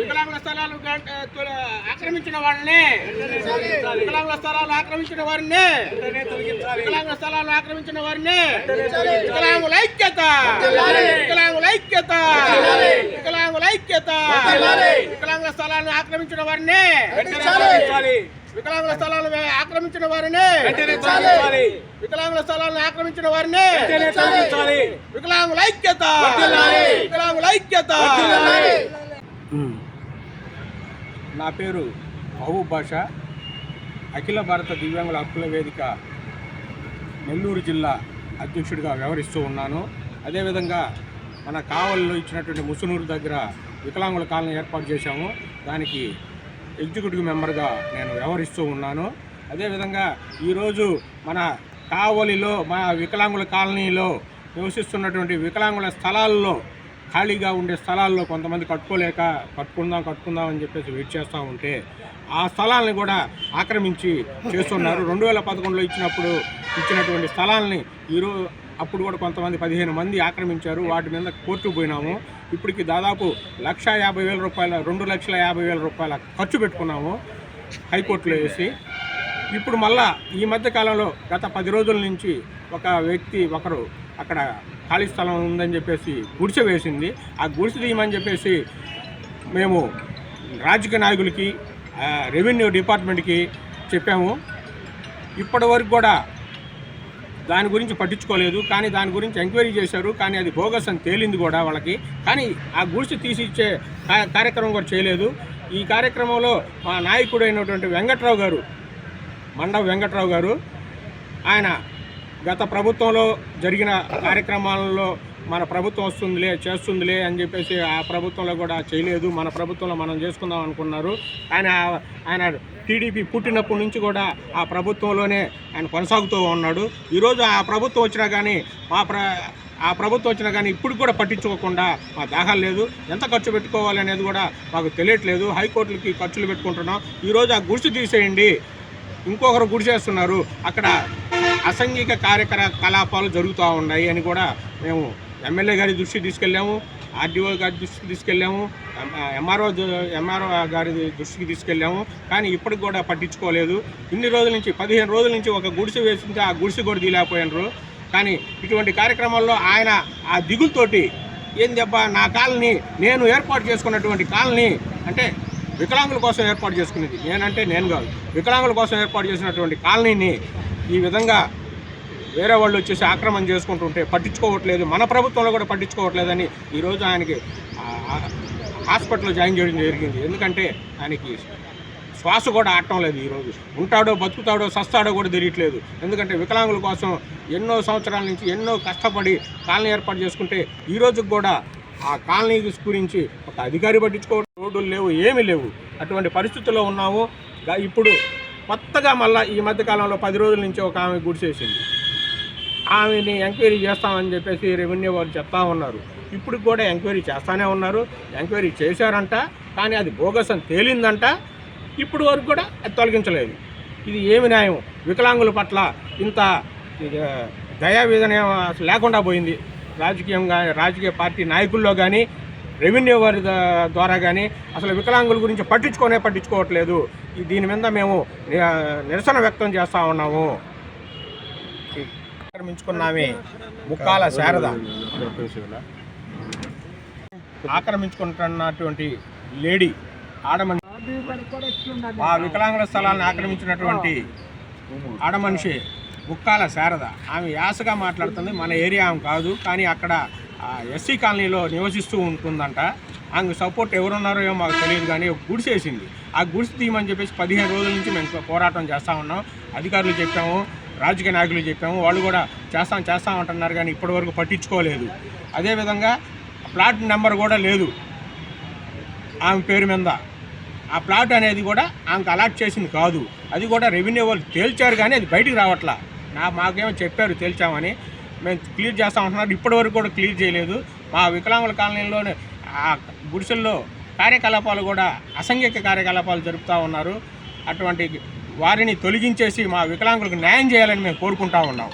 వికలాంగుల స్థలాలు ఆక్రమించిన వారిని వికలాంగుల స్థలాలు ఆక్రమించిన వారిని వికలాంగుల స్థలాలు ఆక్రమించిన వారిని వికలాంగుల ఐక్యత వికలాంగుల ఐక్యత వికలాంగుల ఐక్యత వికలాంగుల స్థలాలను ఆక్రమించిన వారిని వికలాంగుల స్థలాలు ఆక్రమించిన వారిని వికలాంగుల స్థలాలను ఆక్రమించిన వారిని వికలాంగుల ఐక్యత వికలాంగుల ఐక్యత. నా పేరు మహబూబ్ బాషా, అఖిల భారత దివ్యాంగుల హక్కుల వేదిక నెల్లూరు జిల్లా అధ్యక్షుడిగా వ్యవహరిస్తూ ఉన్నాను. అదేవిధంగా మన కావలిలో ఇచ్చినటువంటి ముసునూరు దగ్గర వికలాంగుల కాలనీ ఏర్పాటు చేశాము. దానికి ఎగ్జిక్యూటివ్ మెంబర్గా నేను వ్యవహరిస్తూ ఉన్నాను. అదేవిధంగా ఈరోజు మన కావలిలో మన వికలాంగుల కాలనీలో నివసిస్తున్నటువంటి వికలాంగుల స్థలాల్లో ఖాళీగా ఉండే స్థలాల్లో కొంతమంది కట్టుకుందాం అని చెప్పేసి వెయిట్ చేస్తూ ఉంటే ఆ స్థలాలని కూడా ఆక్రమించి చేస్తున్నారు. 2011లో ఇచ్చినటువంటి స్థలాలని అప్పుడు కూడా కొంతమంది 15 మంది ఆక్రమించారు. వాటి మీద కోర్టుకు పోయినాము. ఇప్పటికి దాదాపు 1,50,000 రూపాయల 2,50,000 రూపాయల ఖర్చు పెట్టుకున్నాము హైకోర్టులో వేసి. ఇప్పుడు మళ్ళా ఈ మధ్య కాలంలో గత 10 రోజుల నుంచి ఒక వ్యక్తి ఒకరు అక్కడ ఖాళీ స్థలం ఉందని చెప్పేసి గుడిసె వేసింది. ఆ గుడిసె తీయమని చెప్పేసి మేము రాజకీయ నాయకులకి రెవెన్యూ డిపార్ట్మెంట్కి చెప్పాము. ఇప్పటి వరకు కూడా దాని గురించి పట్టించుకోలేదు. కానీ దాని గురించి ఎంక్వైరీ చేశారు. కానీ అది బోగస్ అని తేలింది కూడా వాళ్ళకి. కానీ ఆ గుడిసె తీసి ఇచ్చే కార్యక్రమం కూడా చేయలేదు. ఈ కార్యక్రమంలో మా నాయకుడు అయినటువంటి మండవ వెంకట్రావు గారు ఆయన గత ప్రభుత్వంలో జరిగిన కార్యక్రమాలలో మన ప్రభుత్వం చేస్తుందిలే అని చెప్పేసి ఆ ప్రభుత్వంలో కూడా చేయలేదు. మన ప్రభుత్వంలో మనం చేసుకుందాం అనుకున్నారు. ఆయన టీడీపీ పుట్టినప్పటి నుంచి కూడా ఆ ప్రభుత్వంలోనే ఆయన కొనసాగుతూ ఉన్నాడు. ఈరోజు ఆ ప్రభుత్వం వచ్చినా కానీ ఇప్పుడు కూడా పట్టించుకోకుండా మా దాఖలు లేదు. ఎంత ఖర్చు పెట్టుకోవాలి అనేది కూడా మాకు తెలియట్లేదు. హైకోర్టులకి ఖర్చులు పెట్టుకుంటున్నాం. ఈరోజు ఆ గుడిసె తీసేయండి, ఇంకొకరు గుడిసేస్తున్నారు, అక్కడ అసాంఘిక కార్యకలాపాలు జరుగుతూ ఉన్నాయి అని కూడా మేము ఎమ్మెల్యే గారి దృష్టికి తీసుకెళ్ళాము, ఆర్డీఓ గారి దృష్టికి తీసుకెళ్ళాము, ఎంఆర్ఓ గారి దృష్టికి తీసుకెళ్ళాము. కానీ ఇప్పటికి కూడా పట్టించుకోలేదు. ఇన్ని రోజుల నుంచి 15 రోజుల నుంచి ఒక గుడిసె వేసింటే ఆ గుడిసె కూడా తీయలేకపోయినారు. కానీ ఇటువంటి కార్యక్రమాల్లో ఆయన ఆ దిగులతోటి ఏందబ్బా నా కాలనీ నేను ఏర్పాటు చేసుకున్నటువంటి కాలనీ అంటే వికలాంగుల కోసం ఏర్పాటు చేసుకునేది, నేను కాదు, వికలాంగుల కోసం ఏర్పాటు చేసినటువంటి కాలనీని ఈ విధంగా వేరే వాళ్ళు వచ్చేసి ఆక్రమణ చేసుకుంటుంటే పట్టించుకోవట్లేదు. మన ప్రభుత్వంలో కూడా పట్టించుకోవట్లేదని ఈరోజు ఆయనకి హాస్పిటల్లో జాయిన్ చేయడం జరిగింది. ఎందుకంటే ఆయనకి శ్వాస కూడా ఆడటం లేదు. ఈరోజు ఉంటాడో బతుకుతాడో సస్తాడో కూడా తెలియట్లేదు. ఎందుకంటే వికలాంగుల కోసం ఎన్నో సంవత్సరాల నుంచి ఎన్నో కష్టపడి కాలనీ ఏర్పాటు చేసుకుంటే ఈరోజు కూడా ఆ కాలనీ గురించి ఒక అధికారి పట్టించుకోవడం, రోడ్డులు లేవు, ఏమీ లేవు. అటువంటి పరిస్థితుల్లో ఉన్నాము. ఇప్పుడు కొత్తగా మళ్ళీ ఈ మధ్యకాలంలో 10 రోజుల నుంచి ఒక ఆమె గుడిసేసింది. ఆమెని ఎంక్వైరీ చేస్తామని చెప్పేసి రెవెన్యూ వాళ్ళు చెప్తా ఉన్నారు. ఇప్పుడు కూడా ఎంక్వైరీ చేస్తూనే ఉన్నారు. ఎంక్వైరీ చేశారంట, కానీ అది బోగస్ అని తేలిందంట. ఇప్పుడు వరకు కూడా అది తొలగించలేదు. ఇది ఏమి న్యాయం? వికలాంగుల పట్ల ఇంత దయావేదన లేకుండా పోయింది. రాజకీయ పార్టీ నాయకుల్లో కానీ రెవెన్యూ వారి ద్వారా కానీ అసలు వికలాంగుల గురించి పట్టించుకోవట్లేదు. దీని మీద మేము నిరసన వ్యక్తం చేస్తూ ఉన్నాము. ఆక్రమించుకున్నామే ముక్కాల శారద ఆక్రమించుకుంటున్నటువంటి లేడీ ఆడమనిషి, ఆ వికలాంగుల స్థలాలను ఆక్రమించినటువంటి ఆడమనిషి ముక్కాల శారద. ఆమె యాసగా మాట్లాడుతుంది. మన ఏరియా ఆమె కాదు, కానీ అక్కడ ఎస్సీ కాలనీలో నివసిస్తూ ఉంటుందంట. ఆమె సపోర్ట్ ఎవరున్నారో ఏమో మాకు తెలియదు, కానీ గుడిసేసింది. ఆ గుడిసి తీయమని చెప్పేసి 15 రోజుల నుంచి మేము పోరాటం చేస్తూ ఉన్నాం. అధికారులు చెప్పాము, రాజకీయ నాయకులు చెప్పాము, వాళ్ళు కూడా చేస్తామంటున్నారు, కానీ ఇప్పటివరకు పట్టించుకోలేదు. అదేవిధంగా ప్లాట్ నెంబర్ కూడా లేదు ఆమె పేరు మీద. ఆ ప్లాట్ అనేది కూడా ఆమెకు అలాట్ చేసింది కాదు. అది కూడా రెవెన్యూ వాళ్ళు తేల్చారు, కానీ అది బయటికి రావట్లా. మాకేమో చెప్పారు తేల్చామని, మేము క్లియర్ చేస్తామంటున్నారు. ఇప్పటివరకు కూడా క్లియర్ చేయలేదు. మా వికలాంగుల కాలనీలోనే ఆ గుడిసెల్లో కార్యకలాపాలు కూడా అసంఘిక కార్యకలాపాలు జరుపుతూ ఉన్నారు. అటువంటి వారిని తొలగించేసి మా వికలాంగులకు న్యాయం చేయాలని మేము కోరుకుంటా ఉన్నాం.